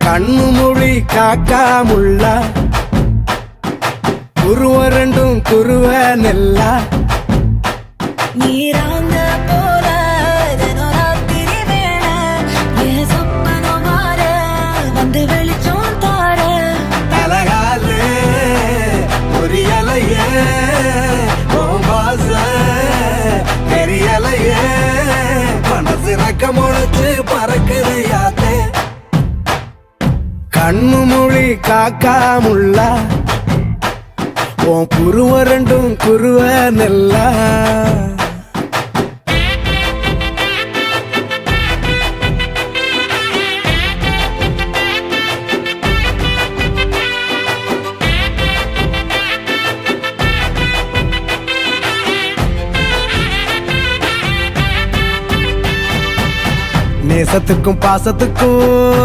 கண்ணு மொழி காக்காமுள்ள குருவ ரெண்டும் குருவ நெல்லா நீராங்க போல தினராத்திரி வேண என் சொப்பனம் மாற வந்து வெளிச்சம் தார தலகாலே பொரியலையே ஓம்பாச பெரியலையே மனசு ரக்க முளைச்சு பறக்குது யாத்தே கண்ணு மொழி காக்காமுள்ள உன் குருவ ரெண்டும் குருவ நெல்லா நேசத்துக்கும் பாசத்துக்கும்